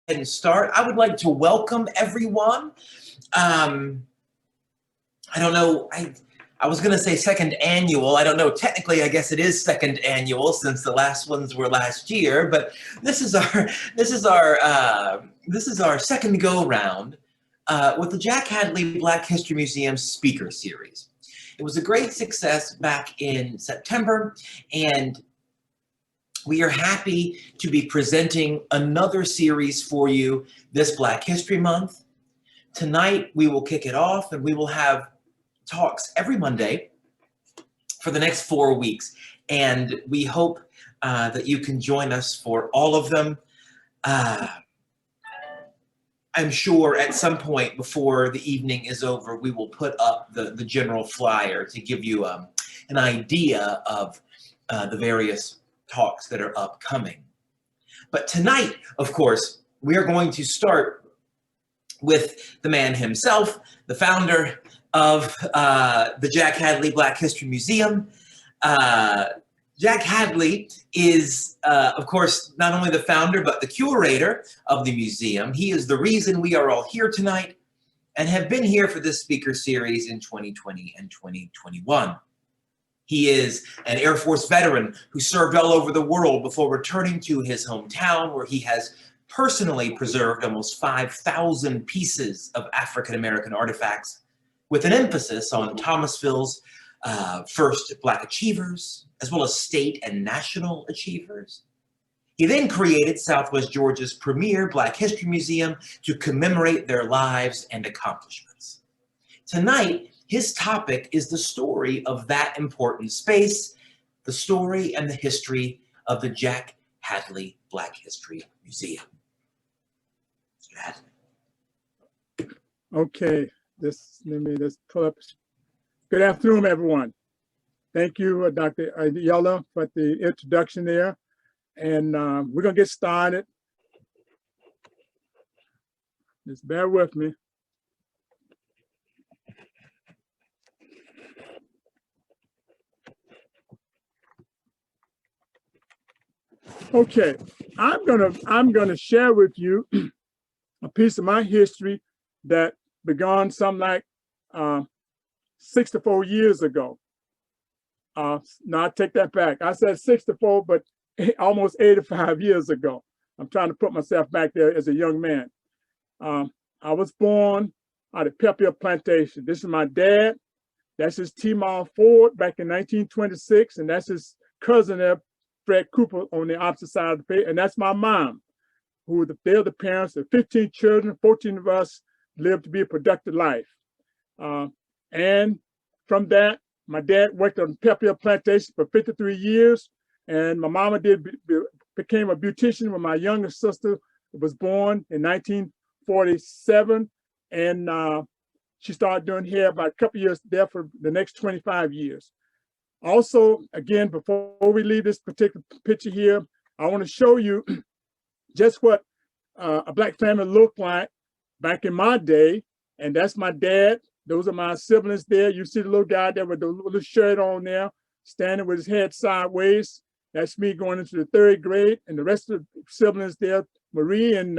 and start. I would like to welcome everyone. I don't know, I was gonna say second annual. I don't know, technically I guess it is second annual since the last ones were last year, but this is our second go round with the Jack Hadley Black History Museum Speaker Series. It was a great success back in September, and we are happy to be presenting another series for you this Black History Month. Tonight, we will kick it off and we will have talks every Monday for the next 4 weeks. And we hope that you can join us for all of them. I'm sure at some point before the evening is over, we will put up the general flyer to give you an idea of the various talks that are upcoming. But tonight, of course, we are going to start with the man himself, the founder of the Jack Hadley Black History Museum. Jack Hadley is, of course, not only the founder, but the curator of the museum. He is the reason we are all here tonight and have been here for this speaker series in 2020 and 2021. He is an Air Force veteran who served all over the world before returning to his hometown, where he has personally preserved almost 5,000 pieces of African-American artifacts, with an emphasis on Thomasville's first Black achievers, as well as state and national achievers. He then created Southwest Georgia's premier Black History Museum to commemorate their lives and accomplishments. Tonight, his topic is the story of that important space, the story and the history of the Jack Hadley Black History Museum. Mr. Hadley. Okay, let me just pull up. Good afternoon, everyone. Thank you, Dr. Aiello, for the introduction there. And we're gonna get started. Just bear with me. Okay, I'm gonna share with you a piece of my history that began something like 64 years ago. No, I take that back. I said 64, but almost 85 years ago. I'm trying to put myself back there as a young man. I was born out of Imperial Plantation. This is my dad. That's his T-Mall Ford back in 1926, and that's his cousin there, Fred Cooper, on the opposite side of the page, and that's my mom, who they're the parents of 15 children. 14 of us lived to be a productive life. And from that, my dad worked on Imperial Plantation for 53 years, and my mama became a beautician when my younger sister was born in 1947, and she started doing hair about a couple years there for the next 25 years. Also, again, before we leave this particular picture here, I want to show you just what a Black family looked like back in my day, and that's my dad. Those are my siblings there. You see the little guy there with the little shirt on there, standing with his head sideways. That's me going into the 3rd grade, and the rest of the siblings there, Marie and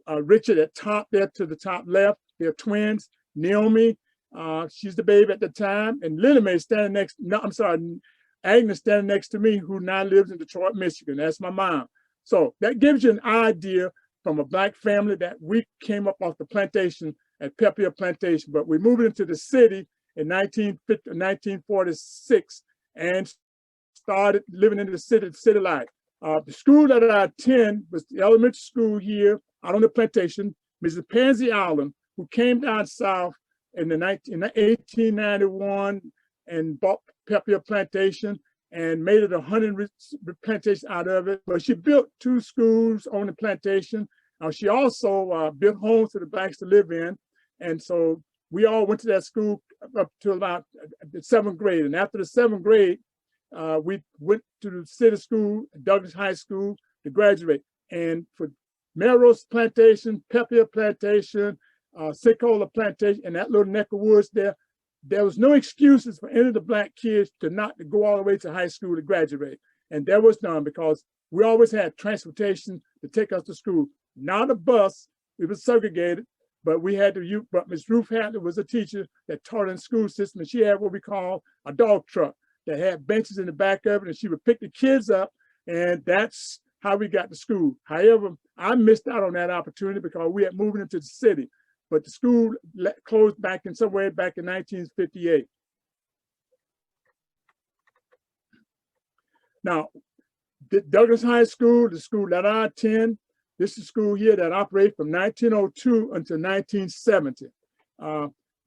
Richard at top there to the top left. They're twins. Naomi, she's the baby at the time, and Lily Mae standing next. No, I'm sorry, Agnes standing next to me, who now lives in Detroit, Michigan. That's my mom. So that gives you an idea from a Black family that we came up off the plantation at Imperial Plantation, but we moved into the city in 1946 and started living in the city life. The school that I attend was the elementary school here out on the plantation. Mrs. Pansy Allen, who came down south in 1891 and bought Imperial Plantation and made it a 100 plantation out of it. But she built 2 schools on the plantation. She also built homes for the Blacks to live in. And so we all went to that school up to about the 7th grade. And after the 7th grade, we went to the city school, Douglas High School, to graduate. And for Melrose Plantation, Imperial Plantation, Sicola Plantation, and that little neck of woods there was no excuses for any of the Black kids to not go all the way to high school to graduate. And there was none, because we always had transportation to take us to school. not a bus. It was segregated, but we had to use, but Miss Ruth Hadley was a teacher that taught in the school system, and she had what we call a dog truck that had benches in the back of it, and she would pick the kids up, and that's how we got to school. However, I missed out on that opportunity because we had moved into the city, but the school closed back in somewhere back in 1958. Now, Douglas High School, the school that I attend, this is a school here that operated from 1902 until 1970.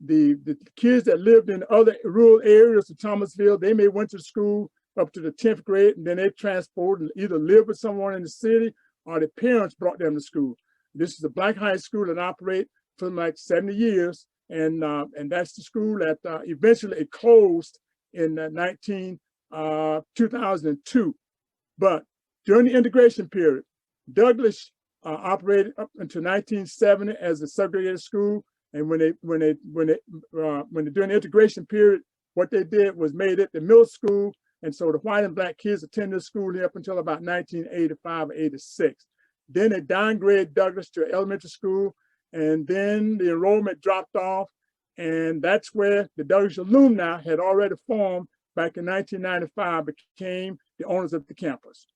The kids that lived in other rural areas of Thomasville, they may went to school up to the 10th grade, and then they transported and either lived with someone in the city or their parents brought them to school. This is a black high school that operated for like 70 years, and that's the school that eventually it closed in 2002. But during the integration period, Douglas operated up until 1970 as a segregated school. And when they during the integration period, what they did was made it the middle school. And so the white and black kids attended the school here up until about 1985 or 86. Then they downgraded Douglas to elementary school, and then the enrollment dropped off. And that's where the Douglas alumni had already formed back in 1995, became the owners of the campus.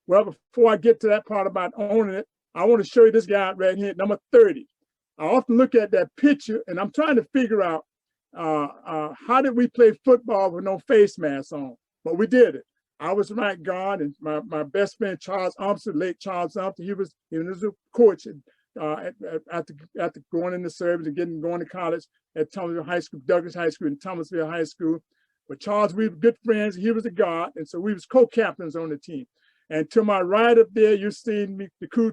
Well, before I get to that part about owning it, I want to show you this guy right here, number 30. I often look at that picture and I'm trying to figure out how did we play football with no face mask on? But we did it. I was right guard, and my best friend Charles Umpster, late Charles Umpster, he was a coach after going into service and going to college at Thomasville High School, Douglas High School, and Thomasville High School. But Charles, we were good friends. He was a guard, and so we was co-captains on the team. And to my right up there, you see me,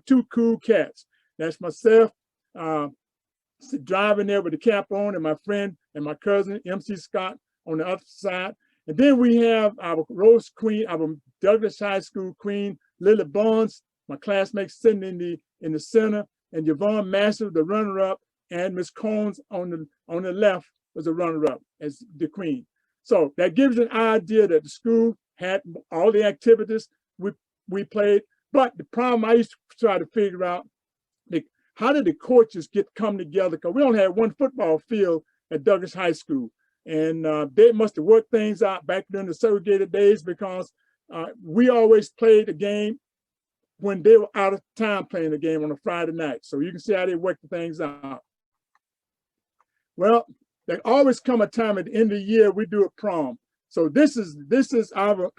two cool cats. That's myself driving there with the cap on, and my friend and my cousin, MC Scott, on the other side. And then we have our Rose Queen, our Douglas High School Queen, Lily Barnes, my classmate sitting in the center, and Yvonne Master, the runner-up, and Miss Combs on the left was a runner-up as the queen. So that gives you an idea that the school had all the activities we played. But the problem I used to try to figure out, how did the coaches come together? Because we only had one football field at Douglas High School. And they must have worked things out back during the segregated days, because we always played the game when they were out of time playing the game on a Friday night. So you can see how they worked the things out. Well, there always come a time at the end of the year we do a prom. So this is our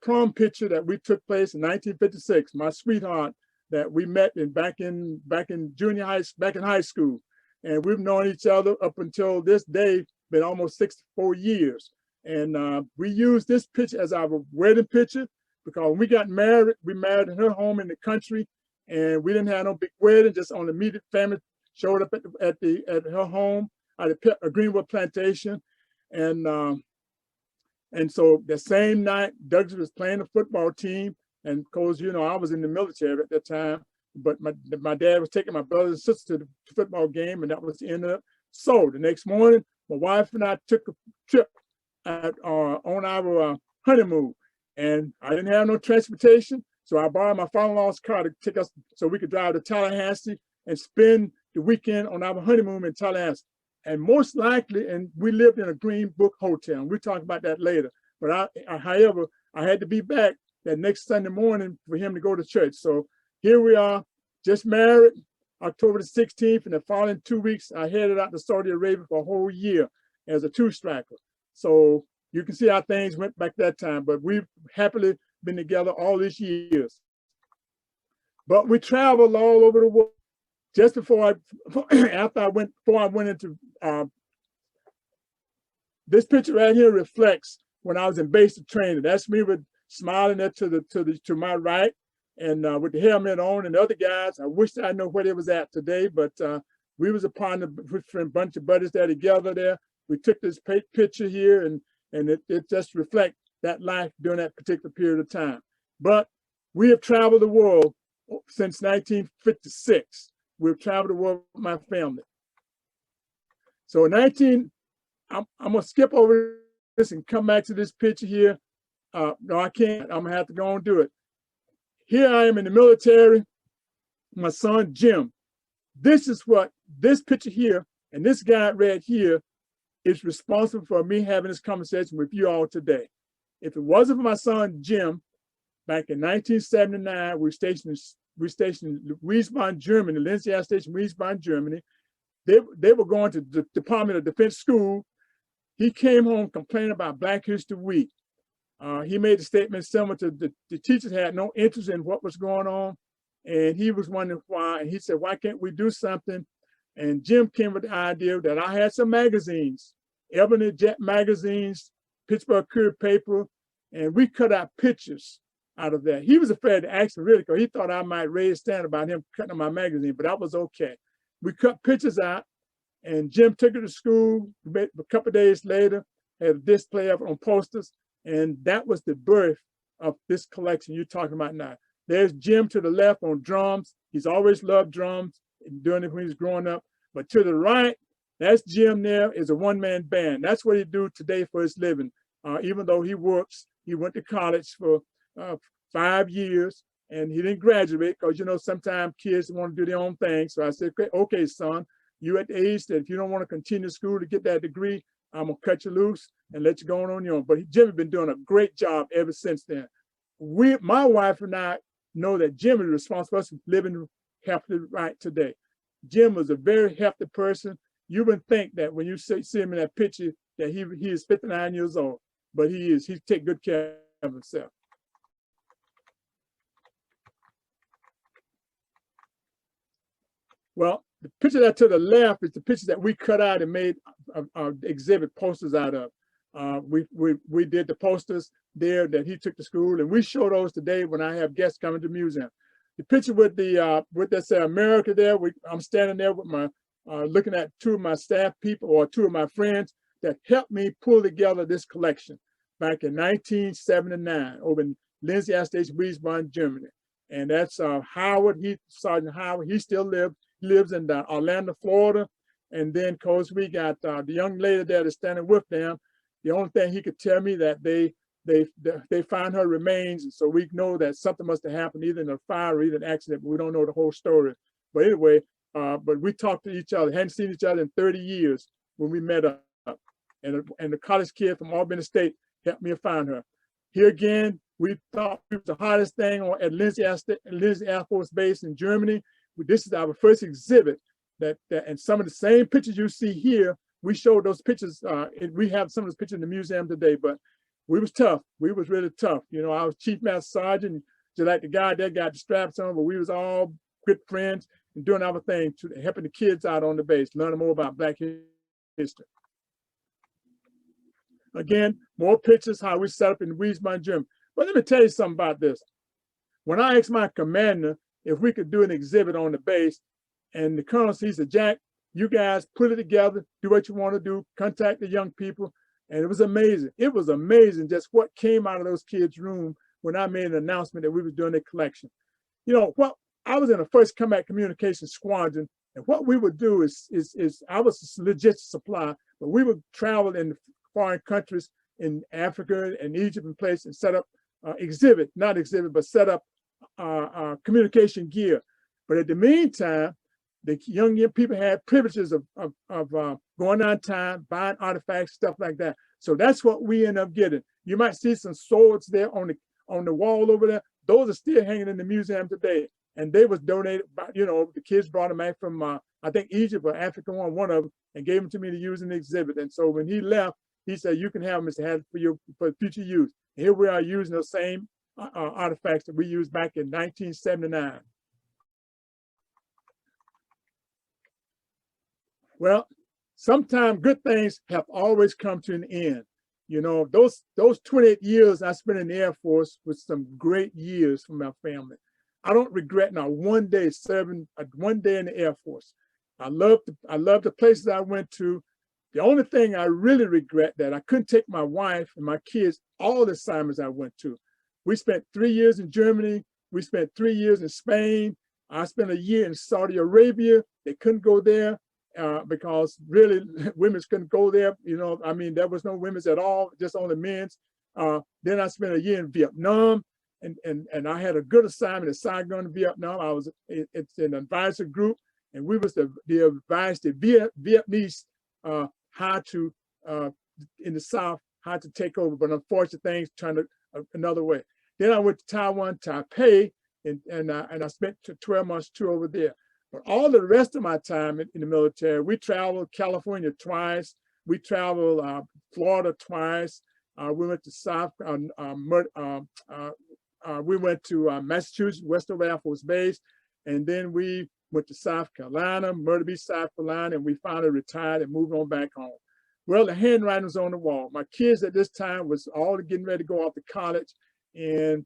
prom picture that we took place in 1956. My sweetheart that we met back in high school, and we've known each other up until this day, been almost 64 years. And we used this picture as our wedding picture, because when we got married, we married in her home in the country, and we didn't have no big wedding, just on the immediate family showed up at her home at the Greenwood Plantation. And so the same night, Douglas was playing the football team. And of course, I was in the military at that time, but my dad was taking my brothers and sisters to the football game, and that was the end of it. So the next morning, my wife and I took a trip on our honeymoon, and I didn't have no transportation. So I borrowed my father-in-law's car to take us so we could drive to Tallahassee and spend the weekend on our honeymoon in Tallahassee. And most likely, and we lived in a Green Book hotel, and we'll talk about that later. But however, I had to be back that next Sunday morning for him to go to church. So here we are, just married, October the 16th, and the following 2 weeks, I headed out to Saudi Arabia for a whole year as a two-striker. So you can see how things went back that time, but we've happily been together all these years. But we traveled all over the world. Just before I went into this picture right here reflects when I was in basic training. That's me with smiling there to my right, and with the helmet on, and the other guys. I wish I know where they was at today, but we was a bunch of buddies there together there. We took this picture here, and it just reflects that life during that particular period of time. But we have traveled the world since 1956. We've traveled the world with my family. So I'm gonna skip over this and come back to this picture here. No, I can't. I'm gonna have to go and do it. here I am in the military, my son, Jim. This is what this picture here and this guy right here is responsible for me having this conversation with you all today. If it wasn't for my son, Jim, back in 1979, we stationed in Wiesbaden, Germany, Lindsay Station, Wiesbaden, Germany. They were going to the Department of Defense School. He came home complaining about Black History Week. He made a statement similar to the teachers had no interest in what was going on. And he was wondering why. And he said, why can't we do something? And Jim came with the idea that I had some magazines, Ebony Jet magazines, Pittsburgh Courier paper, and we cut out pictures out of that. He was afraid to ask me really because he thought I might raise stand about him cutting out my magazine, but that was okay. We cut pictures out, and Jim took it to school. A couple of days later, had a display of it on posters, and that was the birth of this collection you're talking about now. There's Jim to the left on drums. He's always loved drums, doing it when he was growing up. But to the right, that's Jim there, is a one-man band. That's what he do today for his living. Even though he works, he went to college for 5 years, and he didn't graduate because, you know, sometimes kids want to do their own thing. So I said, okay, son, you at the age that if you don't want to continue school to get that degree, I'm gonna cut you loose and let you go on your own. But Jim has been doing a great job ever since then. My wife and I know that Jim is responsible for us living healthy right today. Jim was a very healthy person. You would think that when you see him in that picture that he is 59 years old, but he is. He takes good care of himself. Well, the picture that to the left is the picture that we cut out and made exhibit posters out of. We did the posters there that he took to school, and we show those today when I have guests coming to the museum. The picture with that say America there, I'm standing there with my looking at two of my staff people or two of my friends that helped me pull together this collection back in 1979 over in Lindsay Station, Wiesbaden, Germany. And that's Howard, Sergeant Howard. He still lives in Orlando, Florida. And then, of course, we got the young lady there that's standing with them. The only thing he could tell me that they find her remains, and so we know that something must have happened, either in a fire or either an accident, but we don't know the whole story. But anyway, but we talked to each other, hadn't seen each other in 30 years when we met up. And the college kid from Albany State helped me find her. Here again, we thought it was the hardest thing at Lindsay Air Force Base in Germany. This is our first exhibit and some of the same pictures you see here, we showed those pictures. We have some of those pictures in the museum today, but we was tough. We was really tough. You know, I was Chief Master Sergeant, just like the guy that got the straps on, but we was all good friends and doing our thing, helping the kids out on the base, learning more about Black history. Again, more pictures, how we set up in Wiesbaden, Germany. But let me tell you something about this. When I asked my commander if we could do an exhibit on the base, and the colonel said, Jack, you guys put it together, do what you want to do, contact the young people. And it was amazing. It was amazing just what came out of those kids' room when I made an announcement that we were doing a collection. You know, well, I was in a first combat communication squadron, and what we would do is I was a logistics supply, but we would travel in foreign countries in Africa and Egypt and places and set up set up communication gear. But at the meantime, the young people had privileges of going on time, buying artifacts, stuff like that. So that's what we end up getting. You might see some swords there on the wall over there. Those are still hanging in the museum today. And they was donated by, you know, the kids brought them back from, I think Egypt or Africa, one of them, and gave them to me to use in the exhibit. And so when he left, he said, you can have them, Mr. Hadley, for future use. And here we are using those same artifacts that we used back in 1979. Well, sometimes good things have always come to an end. You know, those 28 years I spent in the Air Force was some great years for my family. I don't regret not one day serving, one day in the Air Force. I love the places I went to. The only thing I really regret that I couldn't take my wife and my kids all the assignments I went to. We spent 3 years in Germany. We spent 3 years in Spain. I spent a year in Saudi Arabia. They couldn't go there. Because really women couldn't go there, you know, I mean, there was no women's at all, just only men's. Then I spent a year in Vietnam. and I had a good assignment at Saigon, Vietnam. I was it's an advisor group, and we was the advised the Vietnamese how to in the South how to take over, but unfortunate things turned another way. Then I went to Taiwan, Taipei, and I spent 12 months tour over there. But all the rest of my time in the military, we traveled California twice, we traveled Florida twice. We went to we went to Massachusetts, Westover Air Force Base, and then we went to South Carolina, Myrtle Beach, South Carolina, and we finally retired and moved on back home. Well, the handwriting was on the wall. My kids at this time was all getting ready to go off to college, and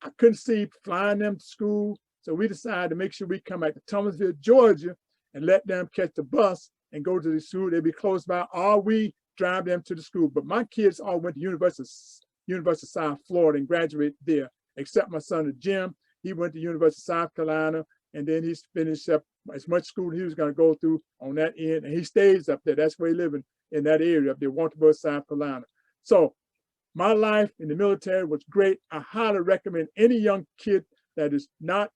I couldn't see flying them to school. So we decided to make sure we come back to Thomasville, Georgia, and let them catch the bus and go to the school. They'd be close by, or we drive them to the school. But my kids all went to University of South Florida and graduated there, except my son, Jim. He went to University of South Carolina, and then he's finished up as much school he was going to go through on that end. And he stays up there. That's where he living in that area up there, Walterboro, South Carolina. So my life in the military was great. I highly recommend any young kid that is not,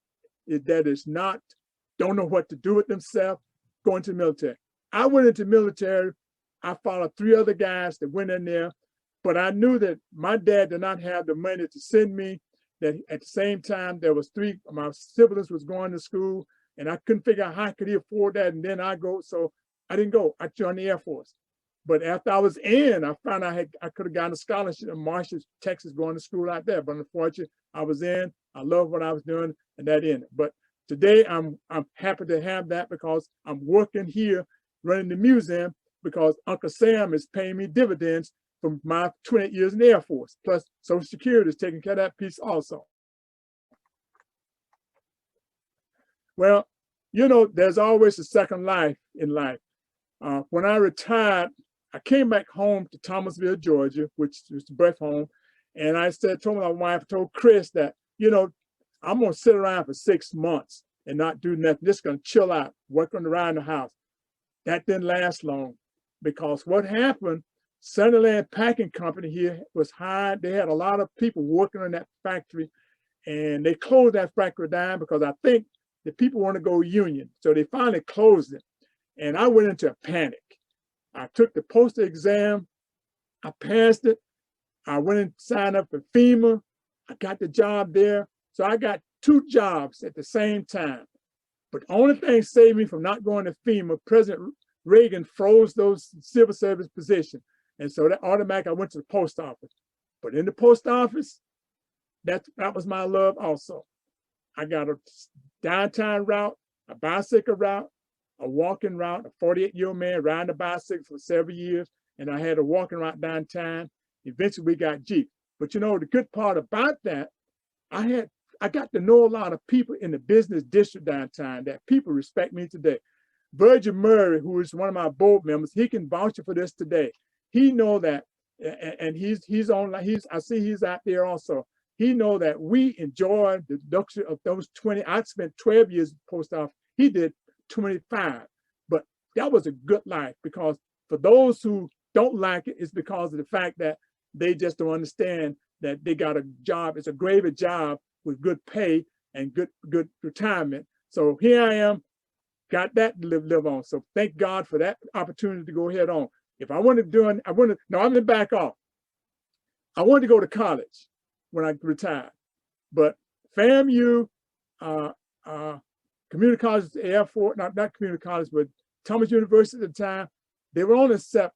don't know what to do with themselves, going to the military. I went into the military. I followed 3 other guys that went in there, but I knew that my dad did not have the money to send me. That at the same time, there was 3, my siblings was going to school, and I couldn't figure out how could he afford that. And then I go, so I didn't go. I joined the Air Force. But after I was in, I found I could have gotten a scholarship in Marshall, Texas, going to school out there. But unfortunately, I was in. I loved what I was doing, and that ended. But today, I'm happy to have that because I'm working here, running the museum, because Uncle Sam is paying me dividends from my 28 years in the Air Force. Plus, Social Security is taking care of that piece also. Well, you know, there's always a second life in life. When I retired, I came back home to Thomasville, Georgia, which was the birth home. And I told my wife, told Chris that, you know, I'm going to sit around for 6 months and not do nothing. Just going to chill out, work around the house. That didn't last long because what happened, Sunderland Packing Company here was hired. They had a lot of people working on that factory, and they closed that factory down because I think the people want to go union. So they finally closed it. And I went into a panic. I took the postal exam. I passed it. I went and signed up for FEMA. I got the job there. So I got 2 jobs at the same time. But the only thing saved me from not going to FEMA, President Reagan froze those civil service positions. And so that automatically I went to the post office. But in the post office, that was my love also. I got a downtown route, a bicycle route, a walking route, a 48-year-old man riding a bicycle for several years. And I had a walking route downtown. Eventually we got Jeep. But you know, the good part about that, I got to know a lot of people in the business district downtown that people respect me today. Virgil Murray, who is one of my board members, he can vouch for this today. He know that, and I see he's out there also. He know that we enjoy the luxury of those 20. I spent 12 years at the post office. He did 25, but that was a good life because for those who don't like it, it's because of the fact that they just don't understand that they got a job. It's a gravy job with good pay and good retirement. So here I am, got that to live on. So thank God for that opportunity to go ahead on. If I wanted to do it, I'm going to back off. I wanted to go to college when I retired, but FAMU, community colleges, Air Force, not community college, but Thomas University at the time, they were only accept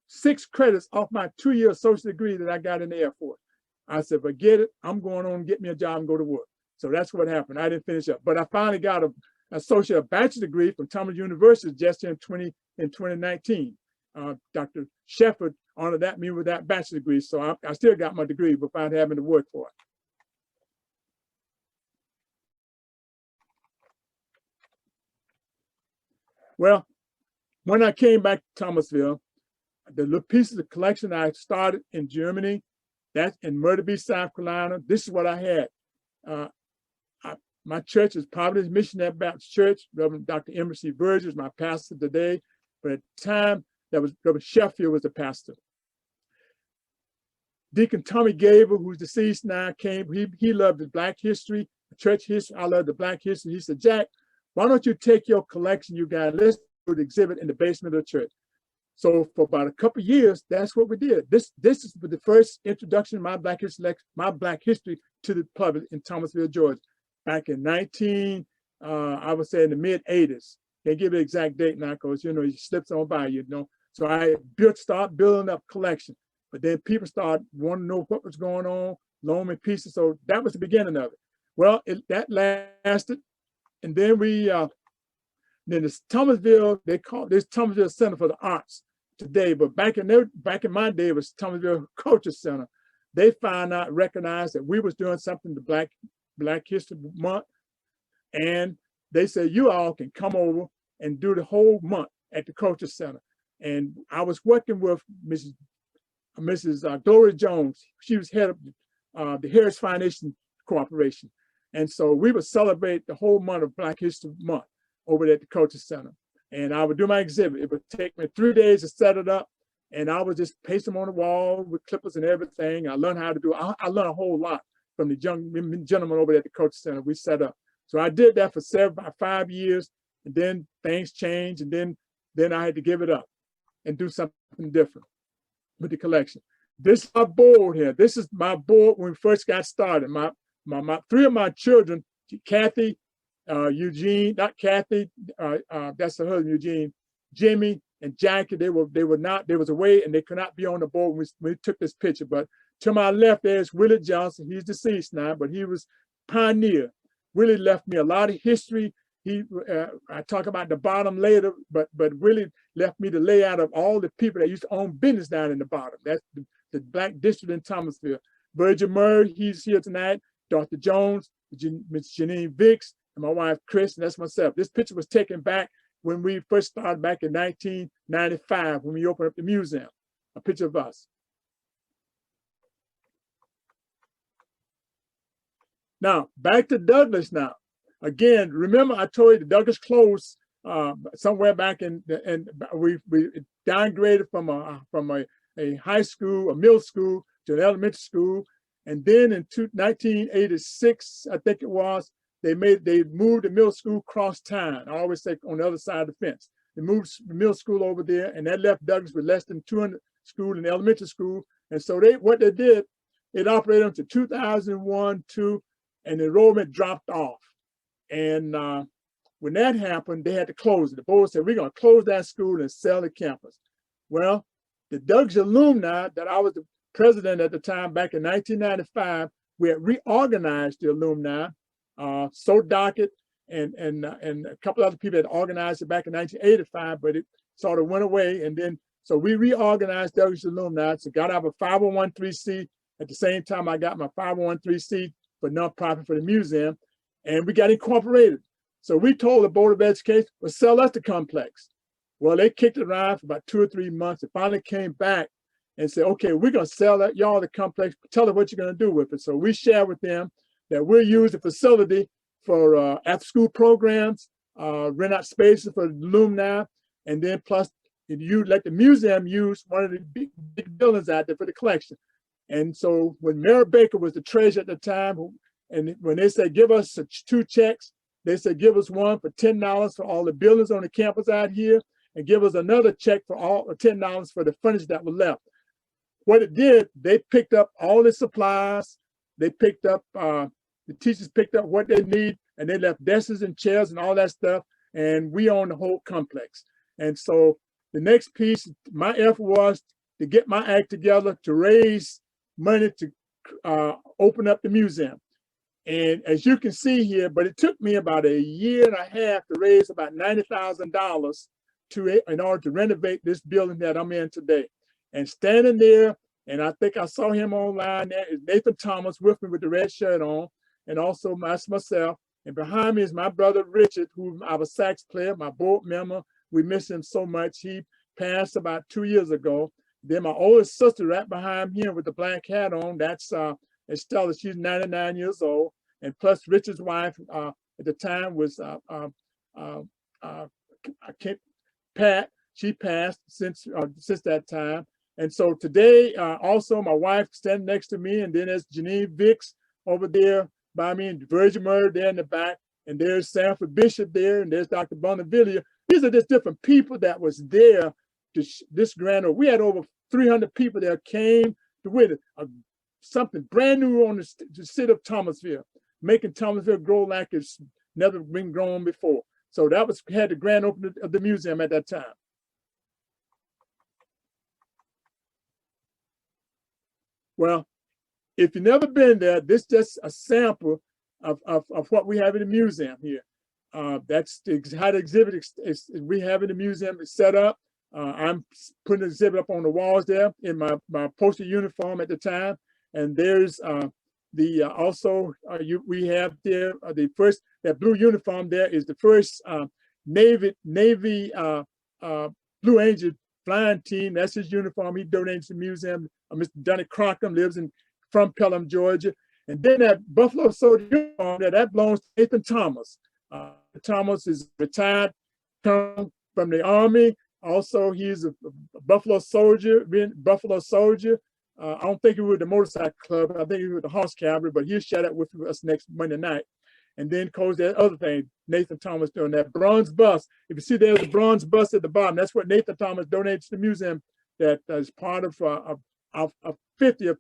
6 credits off my 2-year associate degree that I got in the Air Force. I said, forget it. I'm going on and get me a job and go to work. So that's what happened. I didn't finish up, but I finally got an associate bachelor's degree from Thomas University just in 2019. Dr. Shepard honored me with that bachelor's degree. So I still got my degree without having to work for it. Well, when I came back to Thomasville, the little pieces of collection I started in Germany, that's in Myrtle Beach, South Carolina. This is what I had. My church is Providence Missionary Baptist Church. Reverend Dr. Emerson Virgil is my pastor today. But at the time, that was Reverend Sheffield was the pastor. Deacon Tommy Gable, who's deceased now, came. He loved the Black history, church history. I love the Black history. He said, Jack, why don't you take your collection you got, let's do the exhibit in the basement of the church. So for about a couple of years, that's what we did. This is the first introduction of my Black history to the public in Thomasville, Georgia, back in I would say in the mid 80s. Can't give you the exact date now because, you know, it slips on by, you know. So I start building up collection, but then people started wanting to know what was going on, loan me pieces. So that was the beginning of it. Well, that lasted. And then then this Thomasville, they call this Thomasville Center for the Arts today, but back in my day, it was Thomasville Culture Center. They recognized that we was doing something to Black History Month, and they said, you all can come over and do the whole month at the Culture Center. And I was working with Mrs. Gloria Jones. She was head of the Harris Foundation Corporation. And so we would celebrate the whole month of Black History Month over at the Culture Center. And I would do my exhibit. It would take me 3 days to set it up. And I would just paste them on the wall with clippers and everything. I learned how to do it. I learned a whole lot from the young gentleman over at the Culture Center we set up. So I did that for about 5 years. And then things changed. And then I had to give it up and do something different with the collection. This is my board here. This is my board when we first got started. My three of my children, Kathy, Eugene, not Kathy, that's her husband, Eugene, Jimmy, and Jackie, they was away and they could not be on the board when we took this picture. But to my left there is Willie Johnson. He's deceased now, but he was pioneer. Willie left me a lot of history. I talk about the bottom later, but Willie left me the layout of all the people that used to own business down in the bottom. That's the Black district in Thomasville. Virgil Murray, he's here tonight. Dr. Jones, Ms. Janine Vicks, and my wife, Chris, and that's myself. This picture was taken back when we first started back in 1995, when we opened up the museum, a picture of us. Now, back to Douglas now. Again, remember I told you the Douglas closed somewhere back we downgraded from a high school, a middle school, to an elementary school. And then in 1986, I think it was, they moved the middle school cross town. I always say on the other side of the fence. They moved the middle school over there, and that left Douglas with less than 200 school and elementary school. And so what they did, it operated until 2001, 2, and the enrollment dropped off. And when that happened, they had to close it. The board said, we're going to close that school and sell the campus. Well, the Douglas alumni that I was the president at the time back in 1995, we had reorganized the alumni. So Dockett and a couple other people had organized it back in 1985, but it sort of went away. And then, so we reorganized Douglas alumni, so got out of a 501(c)(3) at the same time I got my 501(c)(3) for nonprofit for the museum, and we got incorporated. So we told the Board of Education, well, sell us the complex. Well, they kicked it around for about 2 or 3 months and finally came back and said, okay, we're going to sell y'all the complex. Tell us what you're going to do with it. So we shared with them that we'll use the facility for after-school programs, rent out spaces for the alumni, and then plus you let the museum use one of the big buildings out there for the collection. And so when Mary Baker was the treasurer at the time, and when they said give us 2 checks, they said give us one for $10 for all the buildings on the campus out here, and give us another check for all $10 for the furniture that was left. What it did, they picked up all the supplies. They picked up, the teachers picked up what they need, and they left desks and chairs and all that stuff, and we own the whole complex. And so the next piece, my effort was to get my act together to raise money to open up the museum. And as you can see here, but it took me about 1.5 years to raise about $90,000 in order to renovate this building that I'm in today. And standing there, and I think I saw him online there, is Nathan Thomas with me with the red shirt on, and also myself. And behind me is my brother Richard, who I was sax player, my board member. We miss him so much. He passed about 2 years ago. Then my oldest sister right behind him with the black hat on, that's Estella. She's 99 years old. And plus Richard's wife at the time was Pat. She passed since that time. And so today, also my wife standing next to me, and then there's Janine Vicks over there by me, and Virgin Murray there in the back, and there's Sanford Bishop there, and there's Dr. Bonavilla. These are just different people that was there to this grand opening. We had over 300 people that came to witness something brand new on the city of Thomasville, making Thomasville grow like it's never been grown before. So that had the grand opening of the museum at that time. Well, if you've never been there, this is just a sample of what we have in the museum here. That's how the exhibit we have in the museum is set up. I'm putting the exhibit up on the walls there in my postal uniform at the time. And there's we have there the first, that blue uniform there is the first Navy Blue Angel flying team. That's his uniform. He donated to the museum. Mr. Donnie Crockham lives from Pelham, Georgia. And then that Buffalo Soldier uniform there, that belongs to Nathan Thomas. Thomas is retired from the Army. Also, he's a Buffalo Soldier, I don't think he was with the motorcycle club. I think he was with the horse cavalry, but he'll share that with us next Monday night. And then, of course, that other thing, Nathan Thomas doing that bronze bust. If you see there's a bronze bust at the bottom, that's what Nathan Thomas donated to the museum. That is part of 50 of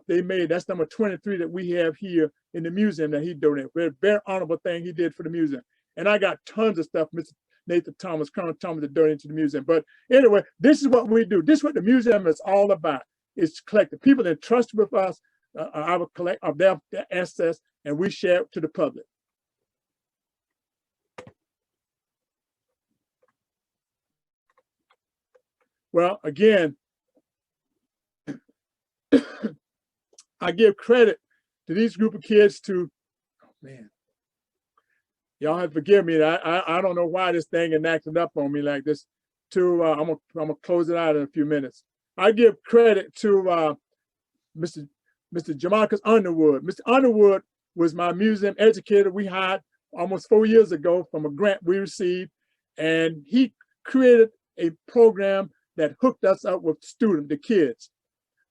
they made. That's number 23 that we have here in the museum that he donated. Very, very honorable thing he did for the museum. And I got tons of stuff, Mr. Nathan Thomas, Colonel Thomas, that donated to the museum. But anyway, this is what we do. This is what the museum is all about. It's collecting. People entrust with us their assets, and we share it to the public. Well, again, I give credit to these group of kids to, oh man, y'all have to forgive me. I don't know why this thing is acting up on me like this. I'm gonna close it out in a few minutes. I give credit to Mr. Jamarcus Underwood. Mr. Underwood was my museum educator we hired almost 4 years ago from a grant we received, and he created a program that hooked us up with students, the kids.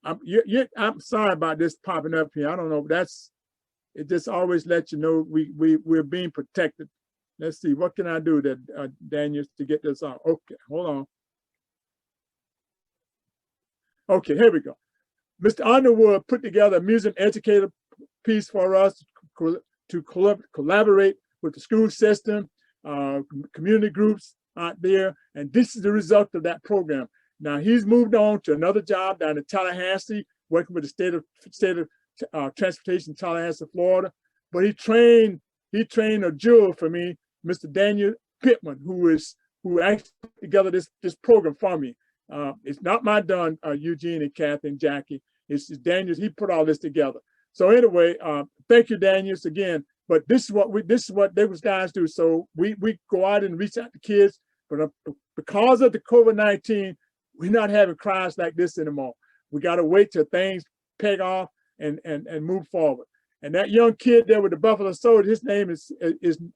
I'm sorry about this popping up here. I don't know. It just always lets you know we're being protected. Let's see, what can I do that Daniel to get this on? Okay, hold on. Okay, here we go. Mr. Underwood put together a museum educator piece for us to collaborate with the school system, community groups out there, and this is the result of that program. Now he's moved on to another job down in Tallahassee, working with the state of transportation in Tallahassee, Florida. But he trained a jewel for me, Mr. Daniel Pittman, who actually put together this program for me. It's not my done, Eugene and Kathy and Jackie. It's Daniel's. He put all this together. So anyway, thank you, Daniels, again. But this is what those guys do. So we go out and reach out to kids. But because of the COVID-19, we're not having crowds like this anymore. We got to wait till things peg off and move forward. And that young kid there with the Buffalo Soldier, his name is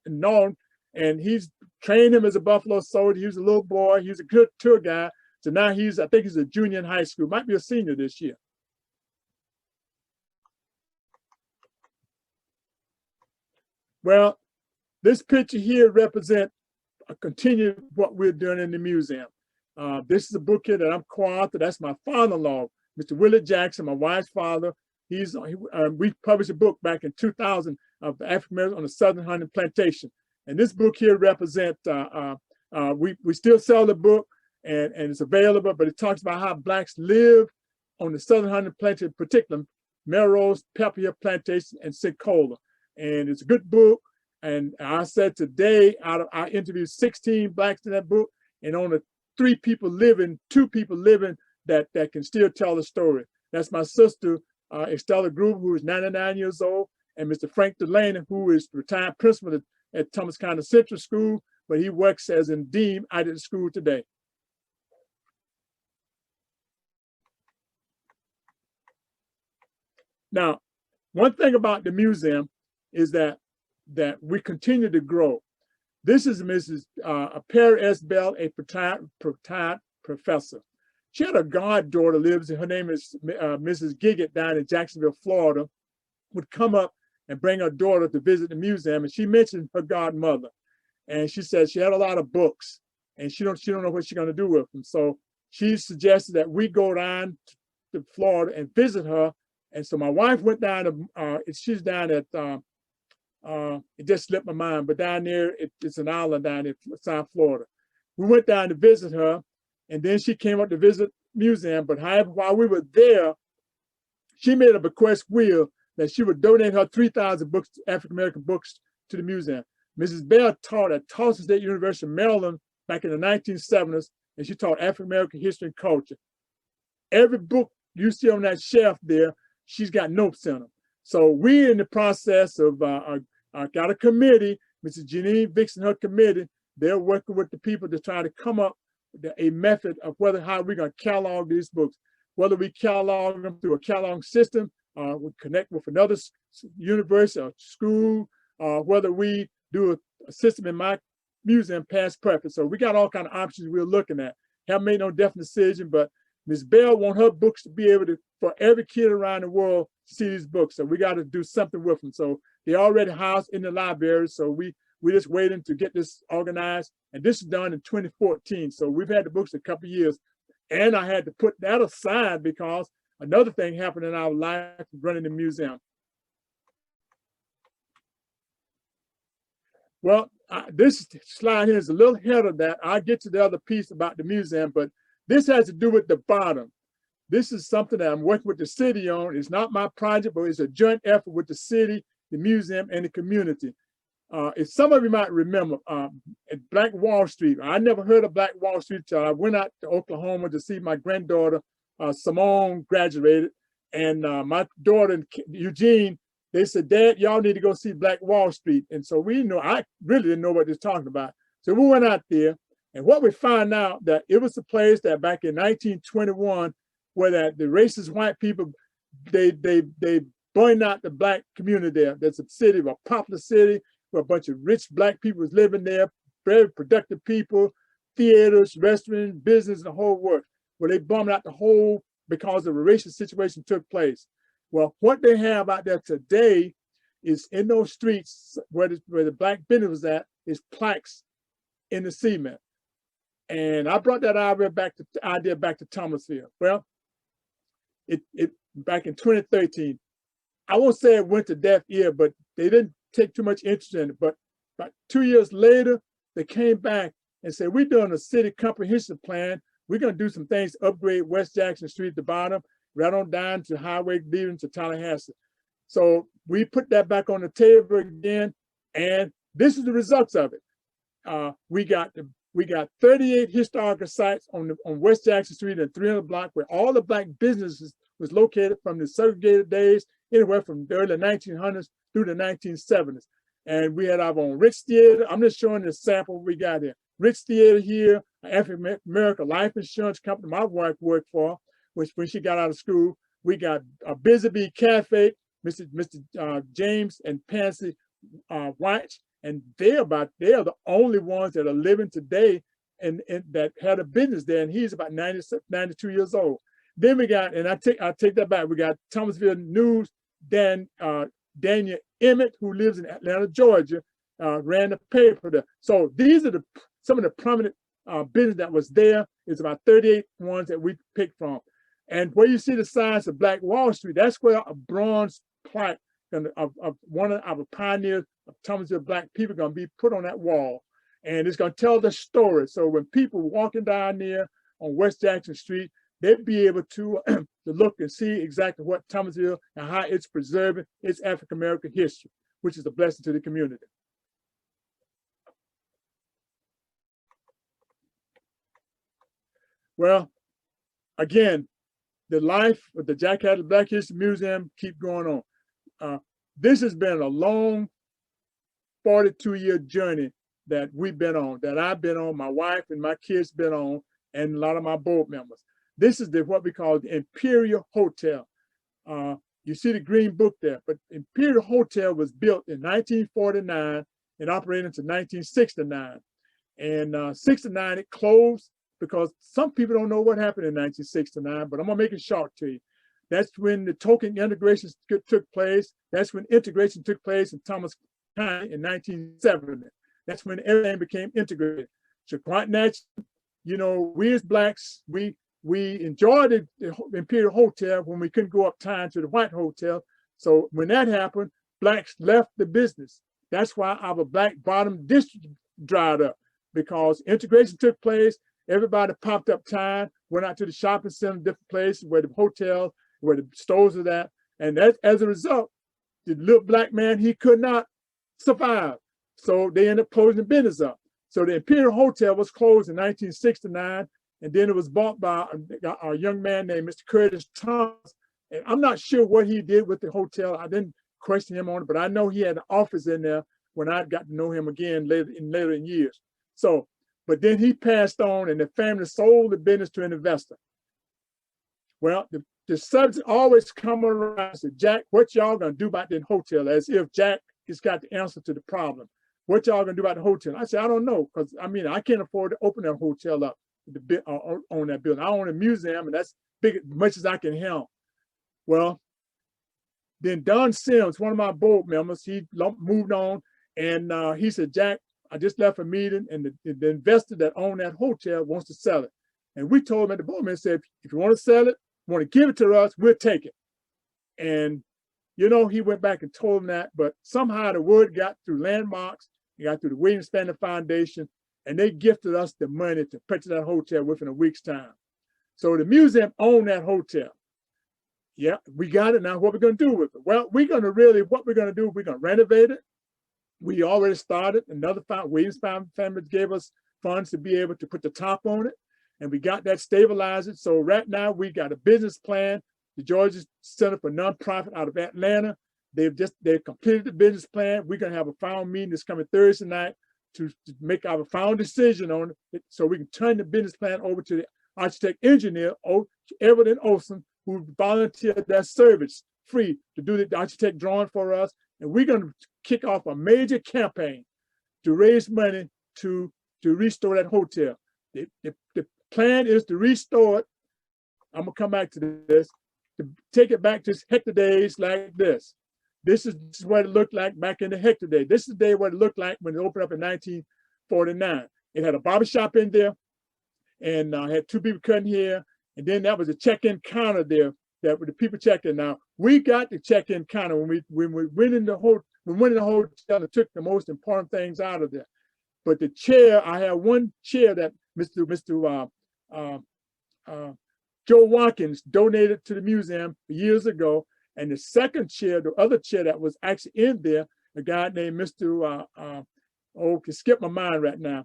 known, and he's trained him as a Buffalo Soldier. He was a little boy. He was a good tour guide. So now I think he's a junior in high school, might be a senior this year. Well, this picture here represents a continue what we're doing in the museum. This is a book here that I'm co-author. That's my father-in-law, Mr. Willard Jackson, my wife's father. We published a book back in 2000 of African Americans on the Southern Honey Plantation. And this book here represents, we still sell the book and it's available, but it talks about how Blacks live on the Southern Honey Plantation, particularly Melrose, Pepper Hill Plantation, and Sencola. And it's a good book. And I said today, I interviewed 16 Blacks in that book, and only 2 people living that can still tell the story. That's my sister, Estella Groove, who is 99 years old, and Mr. Frank Delaney, who is retired principal at Thomas County Central School, but he works as a dean out of the school today. Now, one thing about the museum is that we continue to grow. This is Mrs. Perry S. Bell, a retired professor. She had a goddaughter lives, her name is Mrs. Giggett down in Jacksonville, Florida, would come up and bring her daughter to visit the museum. And she mentioned her godmother. And she said she had a lot of books and she don't know what she's gonna do with them. So she suggested that we go down to Florida and visit her. And so my wife went down to, she's down at, it just slipped my mind, but down there, it's an island down in South Florida. We went down to visit her, and then she came up to visit museum. But however, while we were there, she made a bequest will that she would donate her 3,000 books, African-American books, to the museum. Mrs. Bell taught at Tulsa State University, Maryland, back in the 1970s, and she taught African-American history and culture. Every book you see on that shelf there, she's got notes in them. So we're in the process of, got a committee, Mrs. Janine Vicks and her committee, they're working with the people to try to come up with a method of how we're gonna catalog these books, whether we catalog them through a catalog system, we connect with another university or school, whether we do a system in my museum past preference. So we got all kind of options we're looking at. Haven't made no definite decision, but Ms. Bell wants her books to be able to, for every kid around the world to see these books. So we got to do something with them. So they already housed in the library. So we're just waiting to get this organized. And this is done in 2014. So we've had the books a couple of years. And I had to put that aside because another thing happened in our life running the museum. Well, this slide here is a little ahead of that. I'll get to the other piece about the museum, but this has to do with the bottom. This is something that I'm working with the city on. It's not my project, but it's a joint effort with the city, the museum, and the community. If some of you might remember, at Black Wall Street, I never heard of Black Wall Street till I went out to Oklahoma to see my granddaughter, Simone, graduated. And my daughter, Eugene, they said, Dad, y'all need to go see Black Wall Street. And so I really didn't know what they're talking about. So we went out there, and what we found out that it was a place that back in 1921, where the racist white people, they burned out the Black community there. There's a city, a popular city, where a bunch of rich Black people was living there, very productive people, theaters, restaurants, business, the whole work. Well, they bombed out the whole because of a racist situation took place. Well, what they have out there today is in those streets where the Black business was at, is plaques in the cement. And I brought that idea back to Thomasville. Well, it back in 2013, I won't say it went to deaf ear, but they didn't take too much interest in it. But about 2 years later, they came back and said, we're doing a city comprehensive plan. We're going to do some things to upgrade West Jackson Street at the bottom, right on down to highway leading to Tallahassee. So we put that back on the table again, and this is the results of it. We got 38 historical sites on West Jackson Street and 300 block where all the Black businesses was located from the segregated days, anywhere from the early 1900s through the 1970s. And we had our own Rich Theater. I'm just showing the sample we got here. Rich Theater here, African American life insurance company my wife worked for, which when she got out of school. We got a Busy Bee Cafe, Mr. James and Pansy White, and they are the only ones that are living today and that had a business there, and he's about 92 years old. Then we got, and I take that back, we got Thomasville News, Daniel Emmett, who lives in Atlanta, Georgia, ran the paper there. So these are some of the prominent business that was there. It's about 38 ones that we picked from. And where you see the signs of Black Wall Street, that's where a bronze plaque of one of our pioneers of Thomasville Black people going to be put on that wall. And it's going to tell the story. So when people walking down there on West Jackson Street, they'd be able to, to look and see exactly what Thomasville and how it's preserving its African-American history, which is a blessing to the community. Well, again, the life of the Jack Hadley Black History Museum keep going on. This has been a long 42-year journey that we've been on, that I've been on, my wife and my kids been on, and a lot of my board members. This is what we call the Imperial Hotel. You see the green book there, but Imperial Hotel was built in 1949 and operated until 1969. And 69 it closed, because some people don't know what happened in 1969, but I'm gonna make it short to you. That's when the token integration took place. That's when integration took place in Thomasville in 1970. That's when everything became integrated. So quite naturally, you know, we as blacks, we enjoyed the Imperial Hotel when we couldn't go uptown to the White Hotel. So when that happened, blacks left the business. That's why our black bottom district dried up, because integration took place. Everybody popped up time, went out to the shopping center, different places where the hotels, where the stores are at. And that, as a result, the little black man, he could not survive. So they ended up closing the business up. So the Imperial Hotel was closed in 1969, and then it was bought by a young man named Mr. Curtis Thomas. And I'm not sure what he did with the hotel. I didn't question him on it, but I know he had an office in there when I got to know him again later in years. So, but then he passed on, and the family sold the business to an investor. Well, the subject always come around, said, Jack, what y'all gonna do about that hotel? As if Jack has got the answer to the problem. What y'all gonna do about the hotel? I said, I don't know, because I mean, I can't afford to open that hotel up, on that building. I own a museum, and that's big, as much as I can handle. Well, then Don Sims, one of my board members, he moved on, and he said, Jack, I just left a meeting, and the investor that owned that hotel wants to sell it. And we told him at the board meeting, said, if you want to sell it, want to give it to us, we'll take it. And, you know, he went back and told him that, but somehow the word got through Landmarks, it got through the William Stanley Foundation, and they gifted us the money to purchase that hotel within a week's time. So the museum owned that hotel. Yeah, we got it. Now what we're going to do with it? Well, what we're going to do, we're going to renovate it. We already started. Another Williams family gave us funds to be able to put the top on it, and we got that stabilized. So right now we got a business plan. The Georgia Center for Nonprofit out of Atlanta, they've completed the business plan. We're going to have a final meeting this coming Thursday night to make our final decision on it, so we can turn the business plan over to the architect engineer, Everett Olson, who volunteered their service free to do the architect drawing for us. And we're going to kick off a major campaign to raise money to restore that hotel. The plan is to restore it. I'm going to come back to this, to take it back to Hector days like this. This is what it looked like back in the Hector day. This is the day what it looked like when it opened up in 1949. It had a barbershop in there, and had two people cutting hair. And then that was a check-in counter there that the people checked in. Now we got the check-in counter when we went in the hotel and took the most important things out of there. But the chair, I have one chair that Mr. Joe Watkins donated to the museum years ago, and the second chair, the other chair that was actually in there, a guy named Mr. Can skip my mind right now.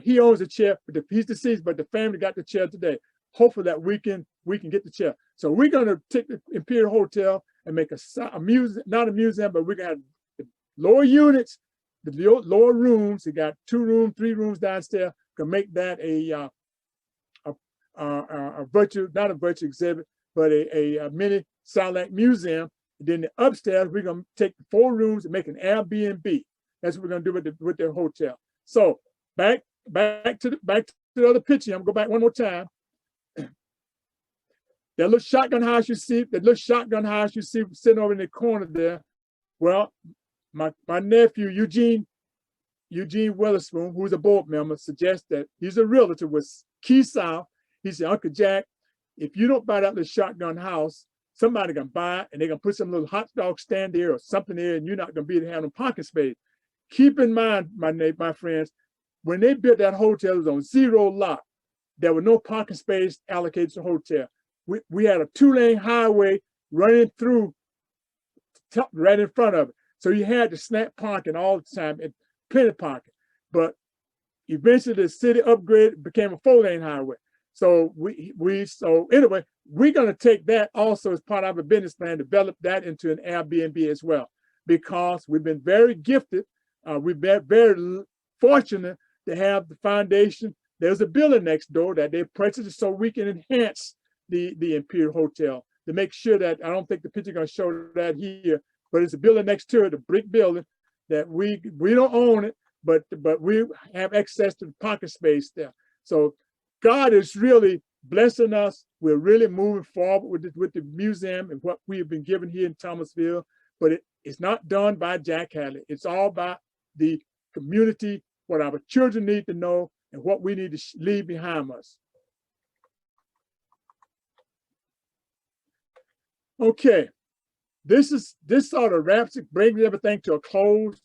He owns the chair, but he's deceased, but the family got the chair today. Hopefully that we can get the chair. So we're going to take the Imperial Hotel and make a museum, not a museum, but we're going to have the lower units, the lower rooms. We got 2 rooms, 3 rooms downstairs. Can make that a virtual, not a virtual exhibit, but a mini satellite museum. And then the upstairs, we're going to take 4 rooms and make an Airbnb. That's what we're going to do with the hotel. So back to the other picture. I'm going to go back one more time. That little shotgun house you see sitting over in the corner there. Well, my nephew, Eugene Witherspoon, who's a board member, suggests that he's a realtor with Key South. He said, Uncle Jack, if you don't buy that little shotgun house, somebody gonna buy it, and they're gonna put some little hot dog stand there or something there, and you're not gonna be able to have no parking space. Keep in mind, my friends, when they built that hotel, it was on 0 lot. There were no parking space allocated to the hotel. We had a 2-lane highway running through right in front of it. So you had to snap parking all the time and plenty of parking. But eventually the city upgraded, became a 4-lane highway. So so anyway, we're going to take that also as part of a business plan, develop that into an Airbnb as well, because we've been very gifted. We've been very fortunate to have the foundation. There's a building next door that they purchased so we can enhance the Imperial Hotel, to make sure that, I don't think the picture going to show that here, but it's a building next to it, a brick building that we don't own it, but we have access to the parking space there. So God is really blessing us. We're really moving forward with the museum and what we have been given here in Thomasville, but it's not done by Jack Hadley. It's all about the community, what our children need to know, and what we need to leave behind us. Okay, this sort of wraps it, brings everything to a close.